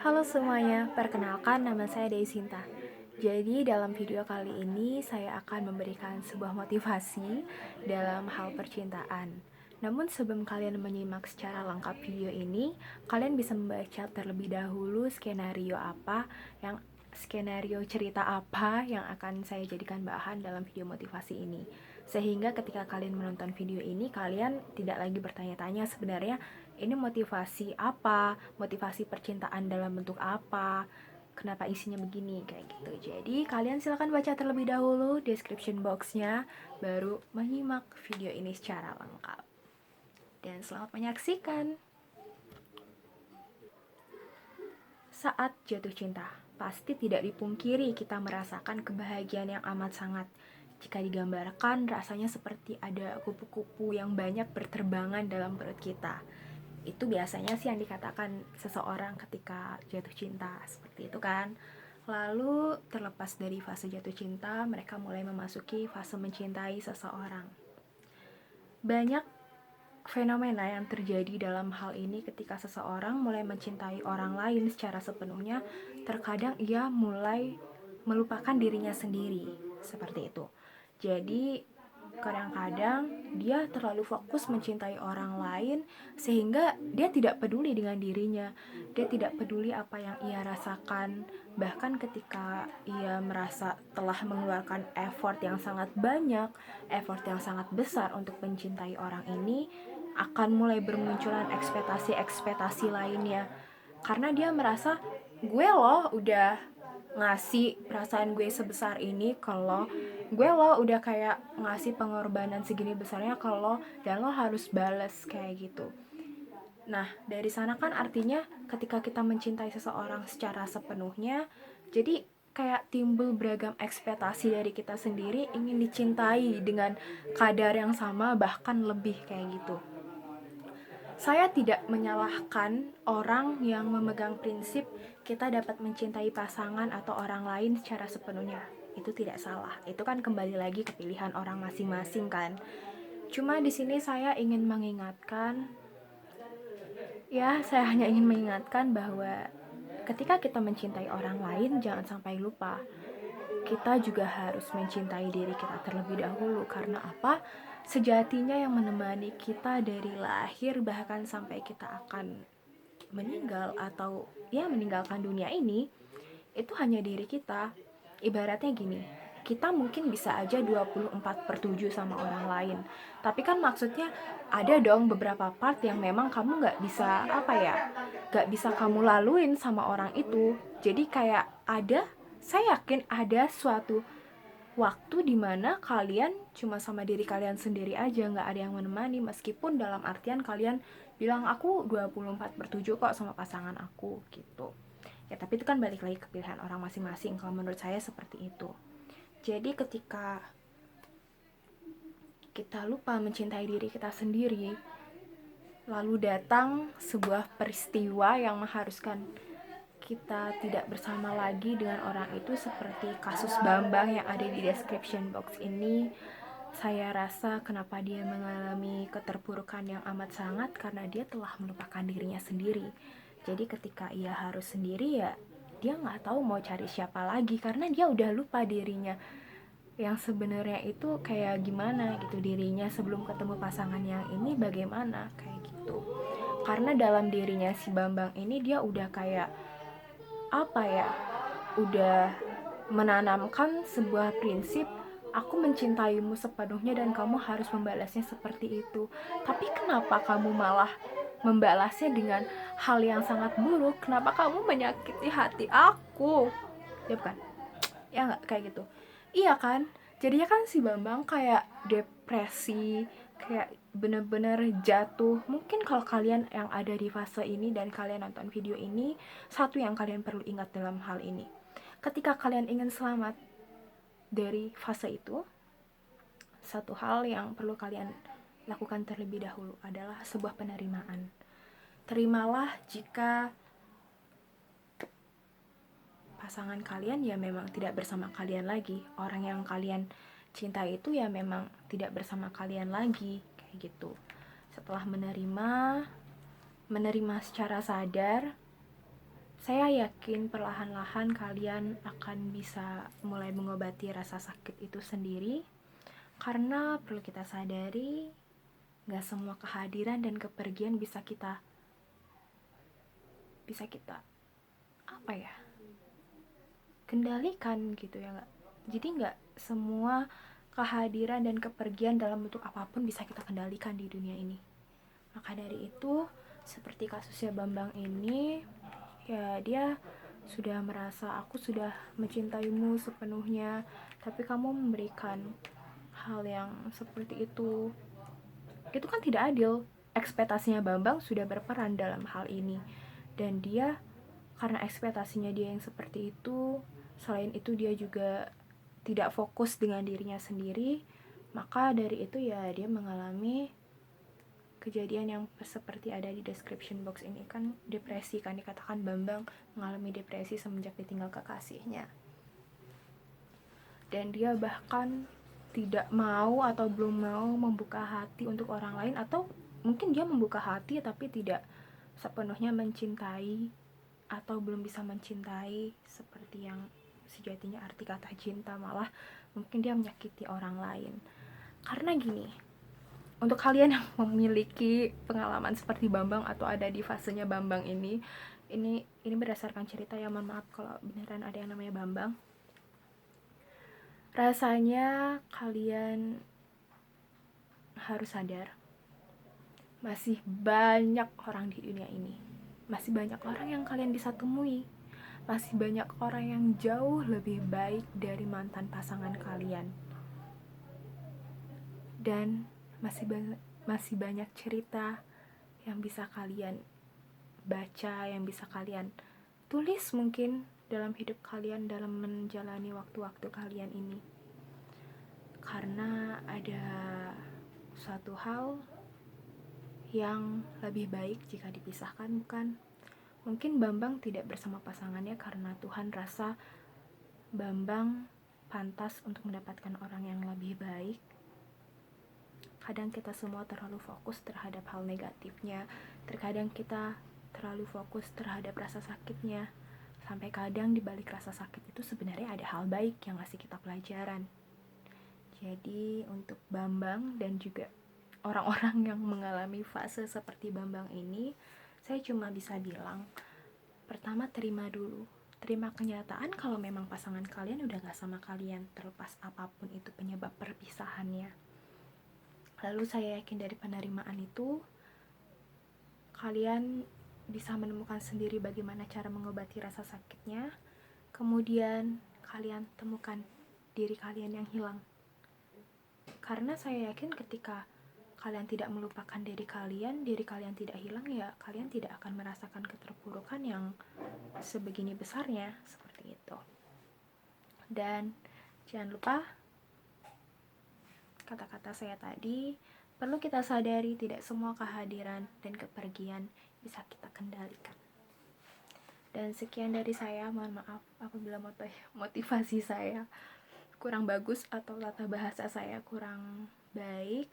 Halo semuanya, perkenalkan nama saya Deisinta. Jadi dalam video kali ini saya akan memberikan sebuah motivasi dalam hal percintaan. Namun sebelum kalian menyimak secara lengkap video ini, kalian bisa membaca terlebih dahulu skenario cerita apa yang akan saya jadikan bahan dalam video motivasi ini. Sehingga ketika kalian menonton video ini, kalian tidak lagi bertanya-tanya sebenarnya ini motivasi apa, motivasi percintaan dalam bentuk apa, kenapa isinya begini, kayak gitu. Jadi kalian silahkan baca terlebih dahulu description boxnya, baru menyimak video ini secara lengkap. Dan selamat menyaksikan. Saat jatuh cinta, pasti tidak dipungkiri kita merasakan kebahagiaan yang amat sangat. Jika digambarkan, rasanya seperti ada kupu-kupu yang banyak berterbangan dalam perut kita. Itu biasanya sih yang dikatakan seseorang ketika jatuh cinta, seperti itu kan. Lalu terlepas dari fase jatuh cinta, mereka mulai memasuki fase mencintai seseorang. Banyak fenomena yang terjadi dalam hal ini ketika seseorang mulai mencintai orang lain secara sepenuhnya. Terkadang ia mulai melupakan dirinya sendiri, seperti itu. Jadi kadang-kadang dia terlalu fokus mencintai orang lain sehingga dia tidak peduli dengan dirinya. Dia tidak peduli apa yang ia rasakan. Bahkan ketika ia merasa telah mengeluarkan effort yang sangat banyak, effort yang sangat besar untuk mencintai orang ini, akan mulai bermunculan ekspektasi-ekspektasi lainnya. Karena dia merasa, gue loh udah ngasih perasaan gue sebesar ini ke lo, gue lo udah kayak ngasih pengorbanan segini besarnya ke lo, dan lo harus bales kayak gitu. Nah, dari sana kan artinya ketika kita mencintai seseorang secara sepenuhnya, jadi kayak timbul beragam ekspektasi dari kita sendiri ingin dicintai dengan kadar yang sama, bahkan lebih kayak gitu. Saya tidak menyalahkan orang yang memegang prinsip kita dapat mencintai pasangan atau orang lain secara sepenuhnya. Itu tidak salah. Itu kan kembali lagi ke pilihan orang masing-masing kan. Cuma di sini saya ingin mengingatkan, saya hanya ingin mengingatkan bahwa ketika kita mencintai orang lain, jangan sampai lupa kita juga harus mencintai diri kita terlebih dahulu. Karena apa? Sejatinya yang menemani kita dari lahir bahkan sampai kita akan meninggal atau meninggalkan dunia ini, itu hanya diri kita. Ibaratnya gini, kita mungkin bisa aja 24/7 sama orang lain, tapi kan maksudnya ada dong beberapa part yang memang kamu gak bisa kamu laluin sama orang itu. Jadi kayak saya yakin ada suatu waktu dimana kalian cuma sama diri kalian sendiri aja, gak ada yang menemani, meskipun dalam artian kalian bilang aku 24/7 kok sama pasangan aku gitu. Ya tapi itu kan balik lagi ke pilihan orang masing-masing. Kalau menurut saya seperti itu. Jadi ketika kita lupa mencintai diri kita sendiri, lalu datang sebuah peristiwa yang mengharuskan kita tidak bersama lagi dengan orang itu, seperti kasus Bambang yang ada di description box ini. Saya rasa kenapa dia mengalami keterpurukan yang amat sangat, karena dia telah melupakan dirinya sendiri. Jadi ketika ia harus sendiri, ya dia nggak tahu mau cari siapa lagi, karena dia udah lupa dirinya yang sebenarnya itu kayak gimana gitu, dirinya sebelum ketemu pasangan yang ini bagaimana kayak gitu. Karena dalam dirinya si Bambang ini dia udah kayak udah menanamkan sebuah prinsip, aku mencintaimu sepenuhnya dan kamu harus membalasnya seperti itu. Tapi kenapa kamu malah membalasnya dengan hal yang sangat buruk? Kenapa kamu menyakiti hati aku? Ya bukan? Ya nggak kayak gitu. Iya kan? Jadinya kan si Bambang kayak depresi, kayak bener-bener jatuh. Mungkin kalau kalian yang ada di fase ini dan kalian nonton video ini, satu yang kalian perlu ingat dalam hal ini, ketika kalian ingin selamat dari fase itu, satu hal yang perlu kalian lakukan terlebih dahulu adalah sebuah penerimaan. Terimalah jika pasangan kalian ya memang tidak bersama kalian lagi, orang yang kalian cinta itu ya memang tidak bersama kalian lagi, kayak gitu. Setelah menerima secara sadar, Saya yakin perlahan-lahan kalian akan bisa mulai mengobati rasa sakit itu sendiri, karena perlu kita sadari, gak semua kehadiran dan kepergian bisa kita apa ya, kendalikan gitu ya gak? Jadi gak semua kehadiran dan kepergian dalam bentuk apapun bisa kita kendalikan di dunia ini. Maka dari itu, seperti kasusnya Bambang ini, ya dia sudah merasa aku sudah mencintaimu sepenuhnya, tapi kamu memberikan hal yang seperti itu kan tidak adil. Ekspektasinya Bambang sudah berperan dalam hal ini, dan dia karena ekspektasinya dia yang seperti itu, selain itu dia juga tidak fokus dengan dirinya sendiri, maka dari itu ya dia mengalami kejadian yang seperti ada di description box ini. Kan depresi, kan dikatakan Bambang mengalami depresi semenjak ditinggal kekasihnya, dan dia bahkan tidak mau atau belum mau membuka hati untuk orang lain, atau mungkin dia membuka hati tapi tidak sepenuhnya mencintai atau belum bisa mencintai seperti yang sejatinya arti kata cinta, malah mungkin dia menyakiti orang lain. Karena gini, untuk kalian yang memiliki pengalaman seperti Bambang atau ada di fasenya Bambang ini berdasarkan cerita ya, mohon maaf kalau beneran ada yang namanya Bambang. Rasanya kalian harus sadar, masih banyak orang di dunia ini, masih banyak orang yang kalian bisa temui, masih banyak orang yang jauh lebih baik dari mantan pasangan kalian, dan masih banyak cerita yang bisa kalian baca, yang bisa kalian tulis mungkin dalam hidup kalian, dalam menjalani waktu-waktu kalian ini. Karena ada suatu hal yang lebih baik jika dipisahkan, bukan? Mungkin Bambang tidak bersama pasangannya karena Tuhan rasa Bambang pantas untuk mendapatkan orang yang lebih baik. Kadang kita semua terlalu fokus terhadap hal negatifnya, terkadang kita terlalu fokus terhadap rasa sakitnya, sampai kadang di balik rasa sakit itu sebenarnya ada hal baik yang ngasih kita pelajaran. Jadi untuk Bambang dan juga orang-orang yang mengalami fase seperti Bambang ini, saya cuma bisa bilang, pertama terima dulu, terima kenyataan kalau memang pasangan kalian udah gak sama kalian, terlepas apapun itu penyebab perpisahannya. Lalu saya yakin dari penerimaan itu, kalian bisa menemukan sendiri bagaimana cara mengobati rasa sakitnya. Kemudian kalian temukan diri kalian yang hilang. Karena saya yakin ketika kalian tidak melupakan diri kalian tidak hilang, ya kalian tidak akan merasakan keterpurukan yang sebegini besarnya, seperti itu. Dan jangan lupa kata-kata saya tadi, perlu kita sadari tidak semua kehadiran dan kepergian bisa kita kendalikan. Dan sekian dari saya, mohon maaf apabila motivasi saya kurang bagus atau tata bahasa saya kurang baik.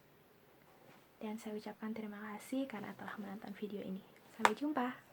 Dan saya ucapkan terima kasih karena telah menonton video ini. Sampai jumpa.